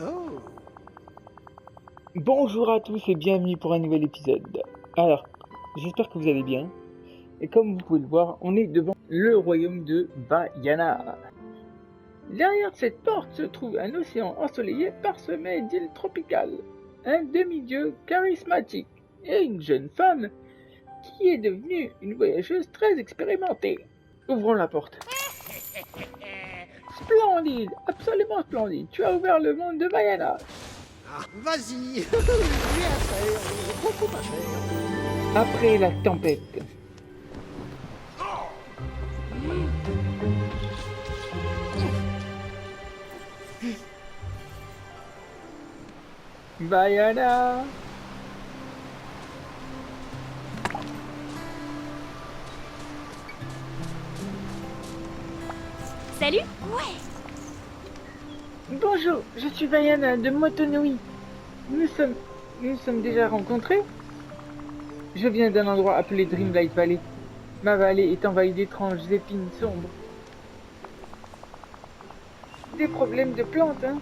Oh. Bonjour à tous et bienvenue pour un nouvel épisode. Alors, j'espère que vous allez bien. Et comme vous pouvez le voir, on est devant le royaume de Vaiana. Derrière cette porte se trouve un océan ensoleillé parsemé d'îles tropicales, un demi-dieu charismatique et une jeune femme qui est devenue une voyageuse très expérimentée. Ouvrons la porte. Splendide, absolument splendide. Tu as ouvert le monde de Vaiana. Ah, vas-y. J'ai à faire, beaucoup à faire. Après la tempête. Vaiana. Salut. Bonjour, je suis Vaiana de Motonui. Nous sommes déjà rencontrés. Je viens d'un endroit appelé Dreamlight Valley. Ma vallée est envahie d'étranges épines sombres. Des problèmes de plantes, hein?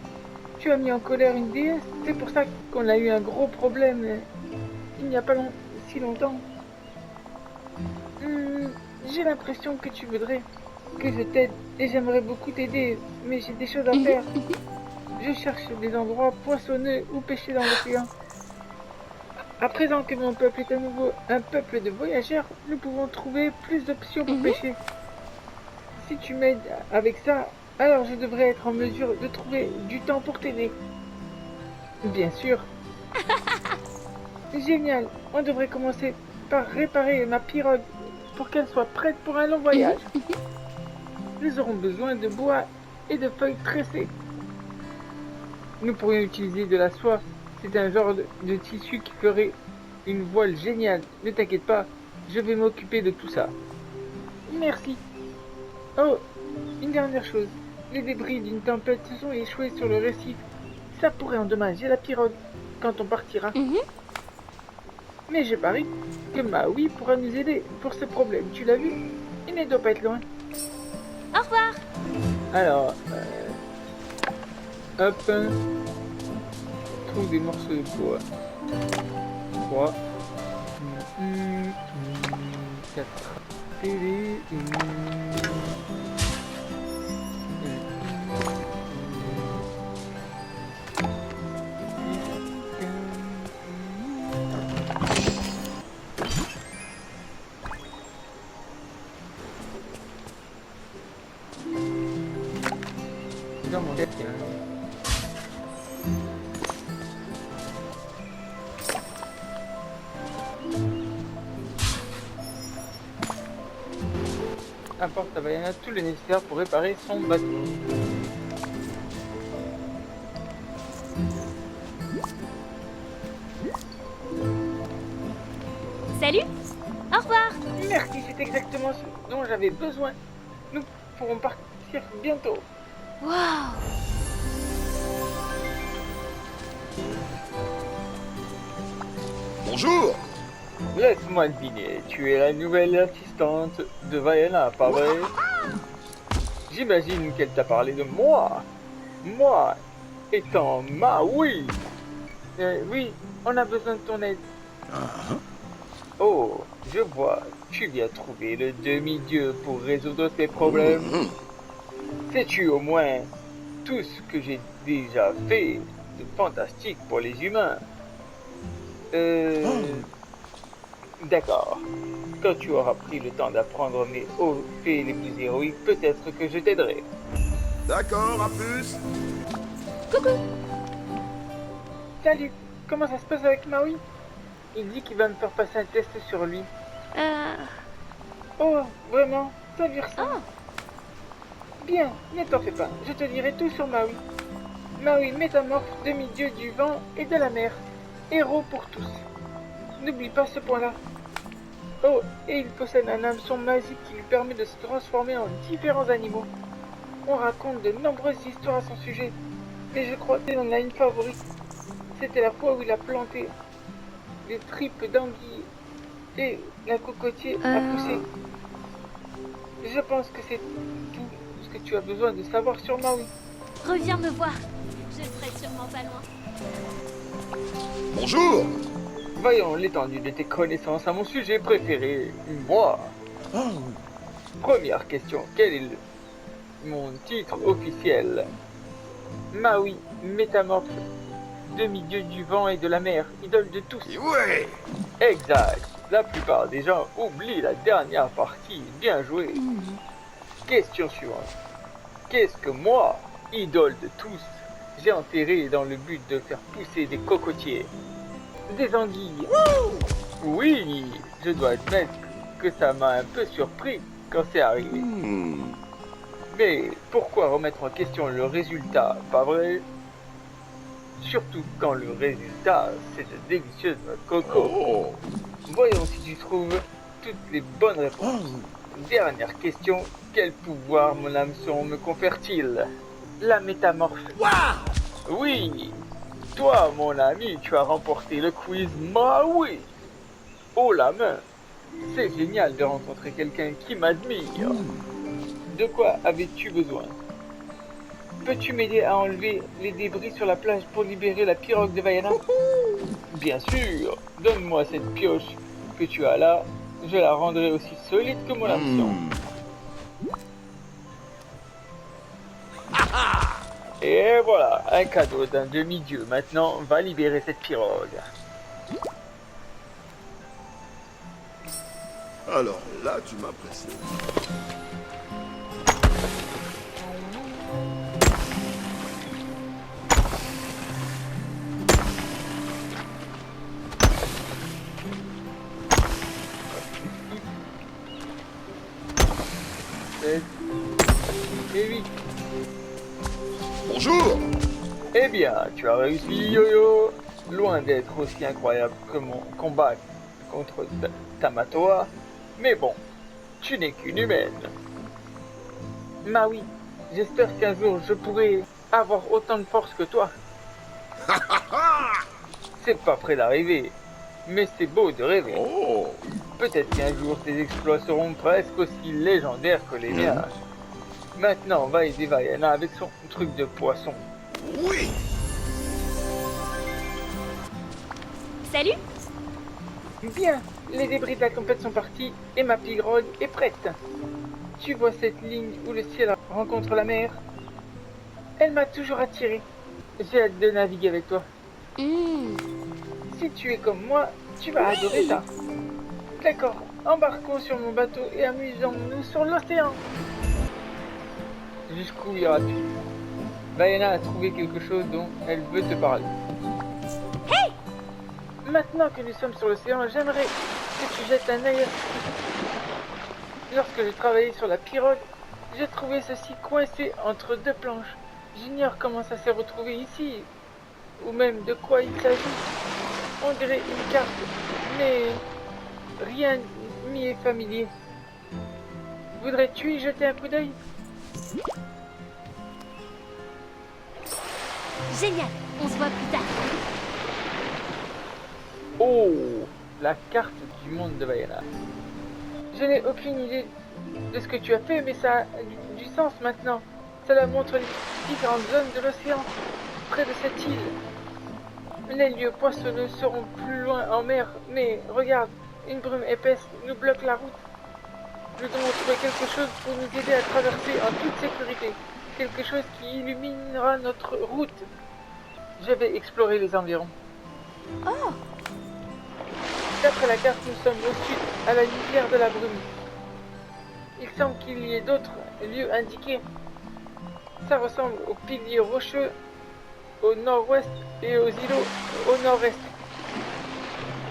Tu as mis en colère une déesse, c'est pour ça qu'on a eu un gros problème il n'y a pas si longtemps. J'ai l'impression que tu voudrais que je t'aide et j'aimerais beaucoup t'aider, mais j'ai des choses à faire. Je cherche des endroits poissonneux où pêcher dans l'océan. À présent que mon peuple est à nouveau un peuple de voyageurs, nous pouvons trouver plus d'options pour pêcher. Si tu m'aides avec ça, alors je devrais être en mesure de trouver du temps pour t'aider. Bien sûr. Génial. On devrait commencer par réparer ma pirogue pour qu'elle soit prête pour un long voyage. Nous aurons besoin de bois et de feuilles tressées. Nous pourrions utiliser de la soie. C'est un genre de tissu qui ferait une voile géniale. Ne t'inquiète pas, je vais m'occuper de tout ça. Merci. Oh, une dernière chose. Les débris d'une tempête se sont échoués sur le récif. Ça pourrait endommager la pirogue quand on partira. Mais je parie que Maui pourra nous aider pour ce problème. Tu l'as vu? Il ne doit pas être loin. Au revoir. Alors, hop. Trouve des morceaux de bois. 3. 4. Dans mon tête, apporte à Vaiana tout le nécessaire pour réparer son bateau. Salut. Au revoir. Merci, c'est exactement ce dont j'avais besoin. Nous pourrons partir bientôt. Waouh. Bonjour. Laisse-moi deviner, tu es la nouvelle assistante de Vaiana, pas vrai? J'imagine qu'elle t'a parlé de moi. Moi, étant Maui. Oui, on a besoin de ton aide. Oh, je vois, tu viens trouver le demi-dieu pour résoudre tes problèmes. Sais-tu au moins tout ce que j'ai déjà fait de fantastique pour les humains? D'accord. Quand tu auras pris le temps d'apprendre mes hauts faits les plus héroïques, peut-être que je t'aiderai. D'accord, à plus. Coucou. Salut, comment ça se passe avec Maui? Il dit qu'il va me faire passer un test sur lui. Oh, vraiment? Ça dure ça? Bien, ne t'en fais pas, je te dirai tout sur Maui. Maui métamorphe, demi-dieu du vent et de la mer. Héros pour tous. N'oublie pas ce point-là. Oh, et il possède un hameçon magique qui lui permet de se transformer en différents animaux. On raconte de nombreuses histoires à son sujet, mais je crois qu'il en a une favorite. C'était la fois où il a planté des tripes d'anguilles et la cocotier a poussé. Je pense que c'est tout ce que tu as besoin de savoir sur Maui. Reviens me voir. Je serai sûrement pas loin. Bonjour. Voyons l'étendue de tes connaissances à mon sujet préféré, moi. Première question, quel est mon titre officiel? Maui, métamorphe, demi-dieu du vent et de la mer, idole de tous. Et ouais. Exact. La plupart des gens oublient la dernière partie. Bien joué. Question suivante. Qu'est-ce que moi, idole de tous, j'ai enterré dans le but de faire pousser des cocotiers? Des anguilles. Oui, je dois admettre que ça m'a un peu surpris quand c'est arrivé. Mais pourquoi remettre en question le résultat, pas vrai? Surtout quand le résultat, c'est de délicieuses noix de coco. Oh. Voyons si tu trouves toutes les bonnes réponses. Dernière question, quel pouvoir mon hameçon me confère-t-il? La métamorphe. Oui, toi mon ami, tu as remporté le quiz Maui. Oh la main, c'est génial de rencontrer quelqu'un qui m'admire. De quoi avais-tu besoin? Peux-tu m'aider à enlever les débris sur la plage pour libérer la pirogue de Vaiana? Bien sûr, donne-moi cette pioche que tu as là, je la rendrai aussi solide que mon hameçon. Et voilà, un cadeau d'un demi-dieu. Maintenant, va libérer cette pirogue. Alors là, tu m'as pressé. Et oui. Bonjour. Eh bien, tu as réussi, Yo-Yo. Loin d'être aussi incroyable que mon combat contre Tamatoa. Mais bon, tu n'es qu'une humaine. Maui, j'espère qu'un jour je pourrai avoir autant de force que toi. C'est pas près d'arriver, mais c'est beau de rêver. Oh. Peut-être qu'un jour tes exploits seront presque aussi légendaires que les miens. Maintenant, on va aider Vaiana avec son truc de poisson. Oui. Salut. Bien, les débris de la tempête sont partis et ma pirogue est prête. Tu vois cette ligne où le ciel rencontre la mer? Elle m'a toujours attiré. J'ai hâte de naviguer avec toi. Si tu es comme moi, tu vas adorer ça. D'accord, embarquons sur mon bateau et amusons-nous sur l'océan. Jusqu'où iras-tu? Vaiana a trouvé quelque chose dont elle veut te parler. Hey! Maintenant que nous sommes sur l'océan, j'aimerais que tu jettes un œil. Lorsque j'ai travaillé sur la pirogue, j'ai trouvé ceci coincé entre deux planches. J'ignore comment ça s'est retrouvé ici, ou même de quoi il s'agit. On dirait une carte, mais rien n'y est familier. Voudrais-tu y jeter un coup d'œil? Génial. On se voit plus tard. Oh, la carte du monde de Vaiana. Je n'ai aucune idée de ce que tu as fait, mais ça a du sens maintenant. Cela montre les différentes zones de l'océan, près de cette île. Les lieux poissonneux seront plus loin en mer, mais regarde, une brume épaisse nous bloque la route. Nous devons trouver quelque chose pour nous aider à traverser en toute sécurité. Quelque chose qui illuminera notre route. Je vais explorer les environs. Oh, D'après la carte, nous sommes au sud, à la lisière de la brume. Il semble qu'il y ait d'autres lieux indiqués. Ça ressemble aux piliers rocheux au nord-ouest et aux îlots au nord-est.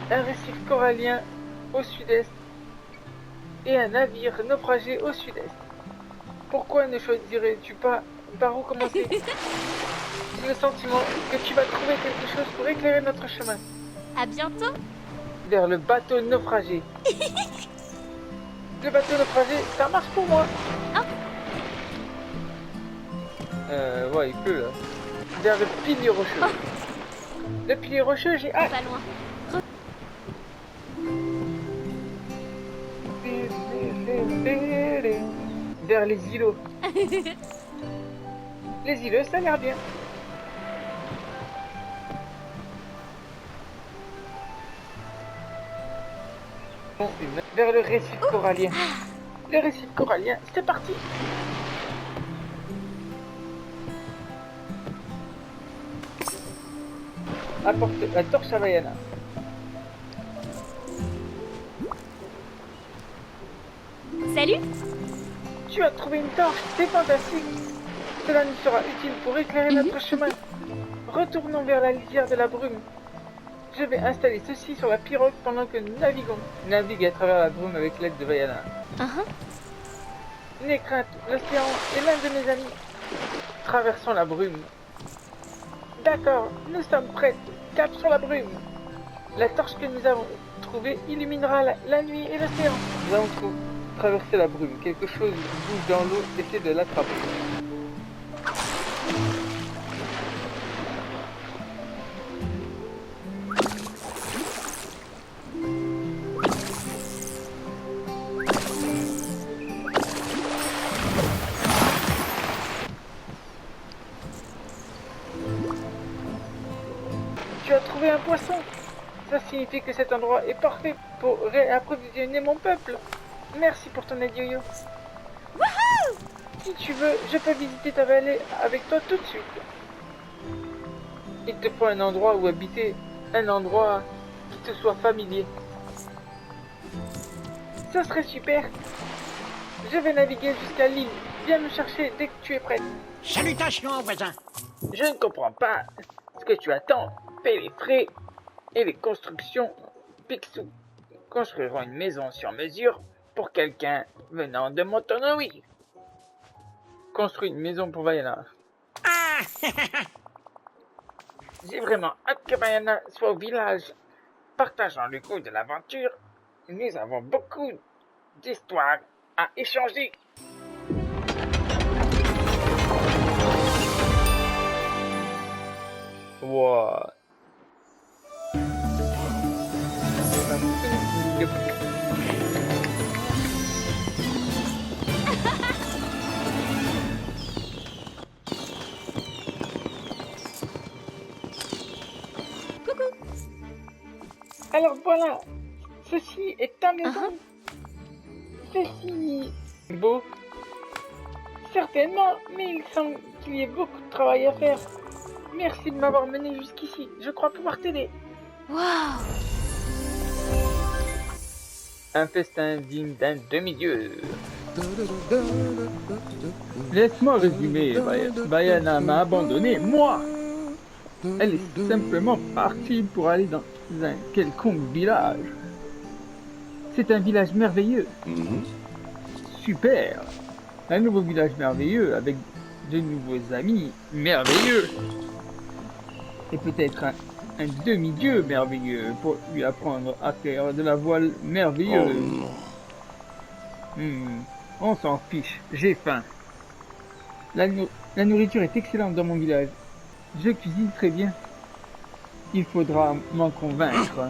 Un récif corallien au sud-est et un navire naufragé au sud-est. Pourquoi ne choisirais-tu pas par où commencer? J'ai le sentiment que tu vas trouver quelque chose pour éclairer notre chemin. à bientôt. Vers le bateau naufragé. Le bateau naufragé, ça marche pour moi. Ouais, il pleut là. Vers le pilier rocheux. Le pilier rocheux, j'ai hâte. Pas loin. Vers les îlots. Les îlots, ça a l'air bien. Vers le récif corallien. Le récif corallien, c'est parti. Apporte la torche à Vaiana. Salut. Tu as trouvé une torche, c'est fantastique. Cela nous sera utile pour éclairer notre chemin. Retournons vers la lisière de la brume. Je vais installer ceci sur la pirogue pendant que nous naviguons. Navigue à travers la brume avec l'aide de Vaiana. N'aie crainte, l'océan est l'un de mes amis. Traversons la brume. D'accord, nous sommes prêts. Cap sur la brume. La torche que nous avons trouvée illuminera la nuit et l'océan. Nous avons traversé la brume. Quelque chose bouge dans l'eau. Essaie de l'attraper. Tu as trouvé un poisson. Ça signifie que cet endroit est parfait pour réapprovisionner mon peuple. Merci pour ton aide, Yo-Yo. Si tu veux, je peux visiter ta vallée avec toi tout de suite. Il te faut un endroit où habiter, un endroit qui te soit familier. Ça serait super. Je vais naviguer jusqu'à l'île. Viens me chercher dès que tu es prête. Salutations, voisin. Je ne comprends pas ce que tu attends. Paie les frais et les constructions. Picsou. Construirons une maison sur mesure pour quelqu'un venant de Motonoui. Construis une maison pour Vaiana. J'ai vraiment hâte que Vaiana soit au village. Partageant le goût de l'aventure, nous avons beaucoup d'histoires à échanger. Wow. Alors voilà, ceci est ta maison. Ceci est beau. Certainement, mais il semble qu'il y ait beaucoup de travail à faire. Merci de m'avoir mené jusqu'ici. Je crois pouvoir t'aider. Waouh. Un festin digne d'un demi-dieu. Laisse-moi résumer. Vaiana m'a abandonné, moi. Elle est simplement partie pour aller dans un quelconque village. C'est un village merveilleux. Super. Un nouveau village merveilleux avec de nouveaux amis merveilleux. Et peut-être un demi-dieu merveilleux pour lui apprendre à faire de la voile merveilleuse. On s'en fiche, j'ai faim. La nourriture est excellente dans mon village. Je cuisine très bien. Il faudra m'en convaincre.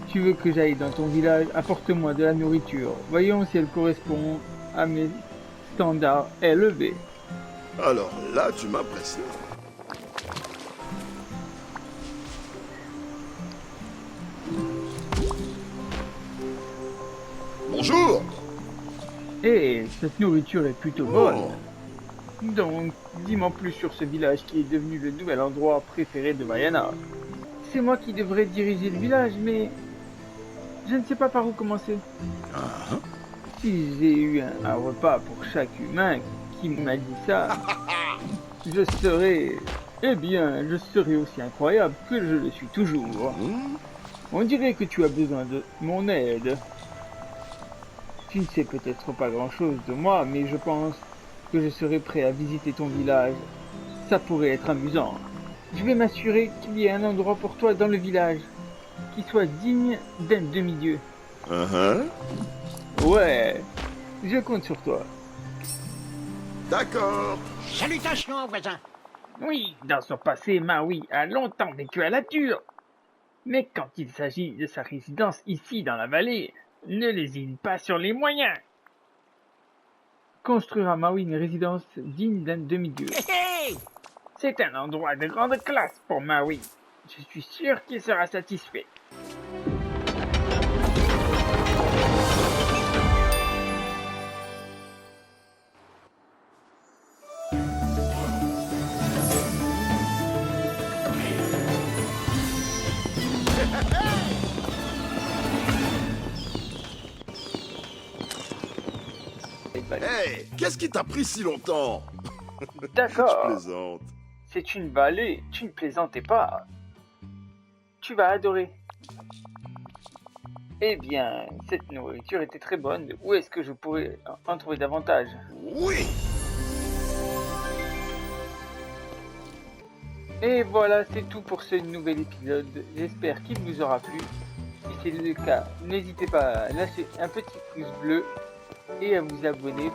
Tu veux que j'aille dans ton village? Apporte-moi de la nourriture. Voyons si elle correspond à mes standards élevés. Alors là, tu m'impressionnes. Bonjour. Et cette nourriture est plutôt bonne. Donc, dis-moi plus sur ce village qui est devenu le nouvel endroit préféré de Vaiana. C'est moi qui devrais diriger le village, mais je ne sais pas par où commencer. Si j'ai eu un repas pour chaque humain qui m'a dit ça, je serais... Eh bien, je serais aussi incroyable que je le suis toujours. On dirait que tu as besoin de mon aide. Tu ne sais peut-être pas grand-chose de moi, mais je pense que je serai prêt à visiter ton village. Ça pourrait être amusant. Je vais m'assurer qu'il y ait un endroit pour toi dans le village, qui soit digne d'un demi-dieu. Ouais, je compte sur toi. D'accord. Salutations, voisin. Oui, dans son passé, Maui a longtemps vécu à la dure. Mais quand il s'agit de sa résidence ici dans la vallée, ne lésine pas sur les moyens. Construire à Maui une résidence digne d'un demi-dieu. C'est un endroit de grande classe pour Maui. Je suis sûr qu'il sera satisfait. Qu'est-ce qui t'a pris si longtemps? Je D'accord, plaisante. c'est une vallée, tu ne plaisantais pas. Tu vas adorer. Eh bien, cette nourriture était très bonne. Où est-ce que je pourrais en trouver davantage? Oui. Et voilà, c'est tout pour ce nouvel épisode. J'espère qu'il vous aura plu. Si c'est le cas, n'hésitez pas à lâcher un petit pouce bleu et à vous abonner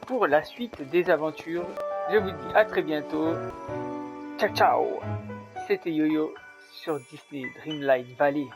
pour la suite des aventures. Je vous dis à très bientôt. Ciao ciao. C'était Yo-Yo sur Disney Dreamlight Valley.